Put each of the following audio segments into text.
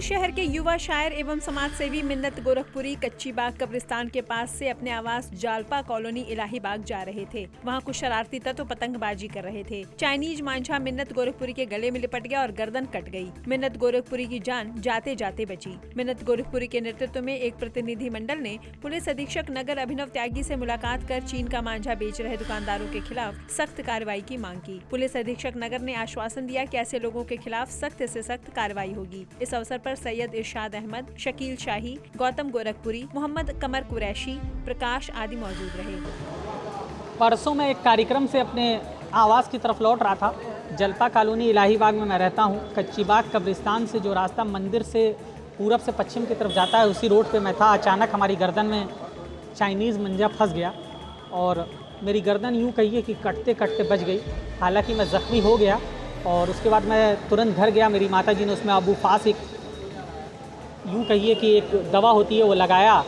शहर के युवा शायर एवं समाज सेवी मिन्नत गोरखपुरी कच्ची बाग कब्रिस्तान के पास से अपने आवास जालपा कॉलोनी इलाही बाग जा रहे थे। वहां कुछ शरारती तत्व पतंगबाजी कर रहे थे। चाइनीज मांझा मिन्नत गोरखपुरी के गले में लिपट गया और गर्दन कट गई। मिन्नत गोरखपुरी की जान जाते जाते बची। मिन्नत गोरखपुरी के नेतृत्व में एक प्रतिनिधि मंडल ने पुलिस अधीक्षक नगर अभिनव त्यागी से मुलाकात कर चीन का मांझा बेच रहे दुकानदारों के खिलाफ सख्त कार्रवाई की मांग की। पुलिस अधीक्षक नगर ने आश्वासन दिया कि ऐसे लोगों के खिलाफ सख्त से सख्त कार्रवाई होगी। इस अवसर पर सैयद इरशाद अहमद, शकील शाही, गौतम गोरखपुरी, मोहम्मद कमर कुरैशी, प्रकाश आदि मौजूद रहे। परसों मैं एक कार्यक्रम से अपने आवास की तरफ लौट रहा था। जलपा कॉलोनी इलाही बाग में मैं रहता हूँ। कच्ची बाग कब्रिस्तान से जो रास्ता मंदिर से पूरब से पश्चिम की तरफ जाता है, उसी रोड पे मैं था। अचानक हमारी गर्दन में चाइनीज़ मंजा फंस गया और मेरी गर्दन यूँ कहिए कि कटते कटते बच गई। हालांकि मैं ज़ख्मी हो गया और उसके बाद मैं तुरंत घर गया। मेरी माताजी ने उसमें अबू फास एक यूँ कहिए कि एक दवा होती है वो लगाया,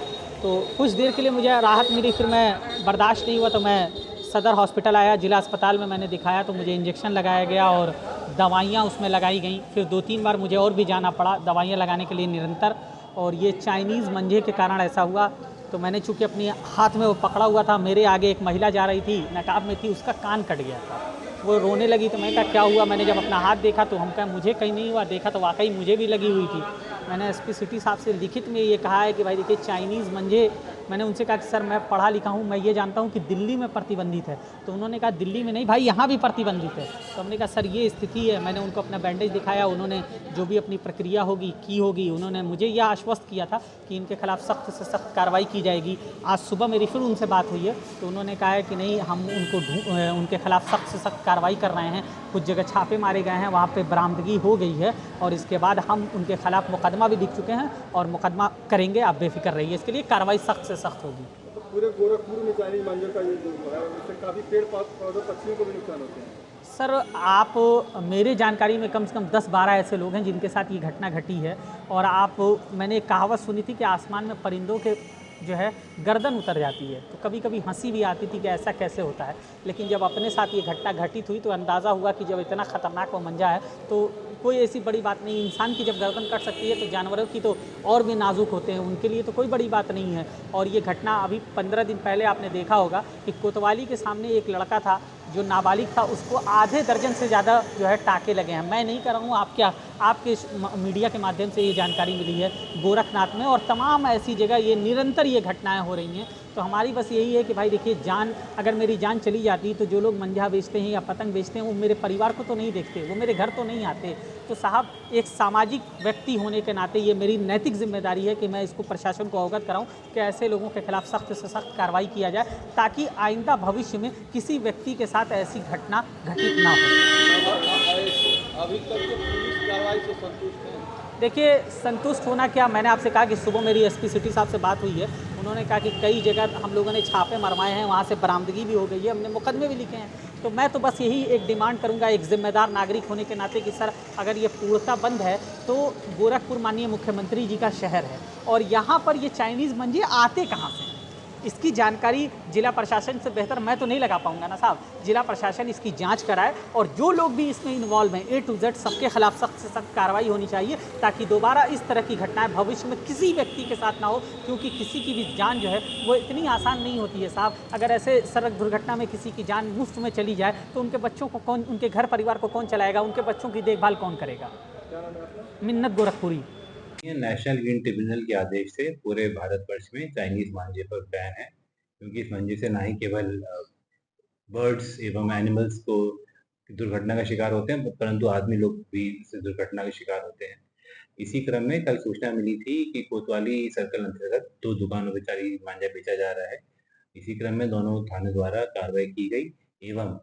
तो कुछ देर के लिए मुझे राहत मिली। फिर मैं बर्दाश्त नहीं हुआ तो मैं सदर हॉस्पिटल आया। जिला अस्पताल में मैंने दिखाया तो मुझे इंजेक्शन लगाया गया और दवाइयाँ उसमें लगाई गई। फिर 2-3 बार मुझे और भी जाना पड़ा दवाइयाँ लगाने के लिए निरंतर। और ये चाइनीज़ मंजे के कारण ऐसा हुआ। तो मैंने चूँकि अपने हाथ में वो पकड़ा हुआ था, मेरे आगे एक महिला जा रही थी, नकाब में थी, उसका कान कट गया था। वो रोने लगी तो मैंने कहा क्या हुआ। मैंने जब अपना हाथ देखा तो हम कहा मुझे कहीं नहीं हुआ। देखा तो वाकई मुझे भी लगी हुई थी। मैंने एसपी सिटी साहब से लिखित में ये कहा है कि भाई देखिए चाइनीज़ मंजे, मैंने उनसे कहा कि सर मैं पढ़ा लिखा हूँ, मैं ये जानता हूँ कि दिल्ली में प्रतिबंधित है। तो उन्होंने कहा दिल्ली में नहीं भाई, यहाँ भी प्रतिबंधित है। तो हमने कहा सर ये स्थिति है। मैंने उनको अपना बैंडेज दिखाया। उन्होंने जो भी अपनी प्रक्रिया होगी उन्होंने मुझे यह आश्वस्त किया था कि इनके खिलाफ सख्त से सख्त कार्रवाई की जाएगी। आज सुबह मेरी फिर उनसे बात हुई है तो उन्होंने कहा है कि नहीं, हम उनके खिलाफ सख्त से सख्त कार्रवाई कर रहे हैं। कुछ जगह छापे मारे गए हैं, वहाँ पे बरामदगी हो गई है और इसके बाद हम उनके खिलाफ मुकदमा भी लिख चुके हैं और मुकदमा करेंगे। आप बेफिक्र रहिए, इसके लिए कार्रवाई सख्त से सख्त होगी। तो पूरे गोरखपुर में चाइनीज मांझे का ये जो है उससे काफ़ी पेड़ पौधों पक्षियों को भी नुकसान होते हैं। सर आप मेरे जानकारी में कम से कम 10-12 ऐसे लोग हैं जिनके साथ ये घटना घटी है। और मैंने एक कहावत सुनी थी कि आसमान में परिंदों के जो है गर्दन उतर जाती है, तो कभी कभी हंसी भी आती थी कि ऐसा कैसे होता है। लेकिन जब अपने साथ ये घटना घटित हुई तो अंदाज़ा हुआ कि जब इतना ख़तरनाक वो मंजा है तो कोई ऐसी बड़ी बात नहीं। इंसान की जब गर्दन कट सकती है तो जानवरों की तो और भी नाजुक होते हैं, उनके लिए तो कोई बड़ी बात नहीं है। और ये घटना अभी 15 दिन पहले आपने देखा होगा कि कोतवाली के सामने एक लड़का था जो नाबालिग था, उसको आधे दर्जन से ज़्यादा जो है टाके लगे हैं। मैं नहीं कर रहा हूँ, आपके मीडिया के माध्यम से ये जानकारी मिली है गोरखनाथ में और तमाम ऐसी जगह ये निरंतर ये घटनाएं हो रही हैं। तो हमारी बस यही है कि भाई देखिए, अगर मेरी जान चली जाती तो जो लोग मंझा बेचते हैं या पतंग बेचते हैं वो मेरे परिवार को तो नहीं देखते, वो मेरे घर तो नहीं आते। तो साहब एक सामाजिक व्यक्ति होने के नाते ये मेरी नैतिक जिम्मेदारी है कि मैं इसको प्रशासन को अवगत कराऊं कि ऐसे लोगों के खिलाफ सख्त से सख्त कार्रवाई किया जाए ताकि आइंदा भविष्य में किसी व्यक्ति के साथ ऐसी घटना घटित ना हो। अभी तक तो पुलिस कार्रवाई से संतुष्ट हैं? देखिए संतुष्ट होना क्या, मैंने आपसे कहा कि सुबह मेरी एसपी सिटी साहब से बात हुई है। उन्होंने कहा कि कई जगह हम लोगों ने छापे मरवाए हैं, वहाँ से बरामदगी भी हो गई है, हमने मुकदमे भी लिखे हैं। तो मैं तो बस यही एक डिमांड करूंगा एक जिम्मेदार नागरिक होने के नाते कि सर अगर ये पूर्णतः बंद है तो गोरखपुर माननीय मुख्यमंत्री जी का शहर है और यहाँ पर ये चाइनीज़ मंजे आते कहाँ से, इसकी जानकारी जिला प्रशासन से बेहतर मैं तो नहीं लगा पाऊंगा ना साहब। जिला प्रशासन इसकी जांच कराए और जो लोग भी इसमें इन्वॉल्व हैं A to Z सबके खिलाफ सख्त से सख्त कार्रवाई होनी चाहिए ताकि दोबारा इस तरह की घटनाएं भविष्य में किसी व्यक्ति के साथ ना हो। क्योंकि किसी की भी जान जो है वो इतनी आसान नहीं होती है साहब। अगर ऐसे सड़क दुर्घटना में किसी की जान मुफ्त में चली जाए तो उनके बच्चों को कौन, उनके घर परिवार को कौन चलाएगा, उनके बच्चों की देखभाल कौन करेगा। मिन्नत गोरखपुरी। नेशनल ग्रीन ट्रिब्यूनल के आदेश से पूरे भारतवर्ष में चाइनीज मांझे पर बैन है, क्योंकि इस मांझे से ना ही केवल बर्ड्स एवं एनिमल्स को दुर्घटना का शिकार होते हैं परंतु आदमी लोग भी इस दुर्घटना के शिकार होते हैं। इसी क्रम में कल सूचना मिली थी कि कोतवाली सर्कल अंतर्गत 2 दुकानों पर चाइनीज मांझा बेचा जा रहा है। इसी क्रम में दोनों थाने द्वारा कार्रवाई की गई एवं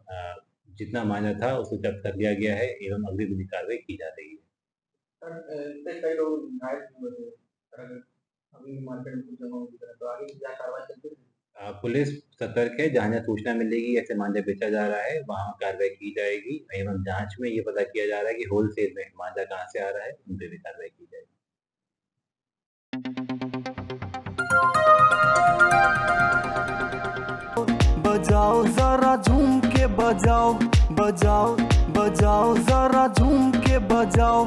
जितना मांझा था उसको जब्त कर लिया गया है एवं अगली विधि कार्रवाई की जा रही है। कई लोग घायल हुए थे, अभी मार्केट में जमा हुई है, तो आगे क्या कार्रवाई चलती है? पुलिस सतर्क है, जहाँ सूचना मिलेगी ऐसे मांझा बेचा जा रहा है वहाँ कार्रवाई की जाएगी एवं जांच में ये पता किया जा रहा है कि होलसेल में मांझा कहाँ से आ रहा है, उन पे भी कार्रवाई की जाएगी। बजाओ जरा झूम के बजाओ, बजाओ बजाओ जरा झूम के बजाओ।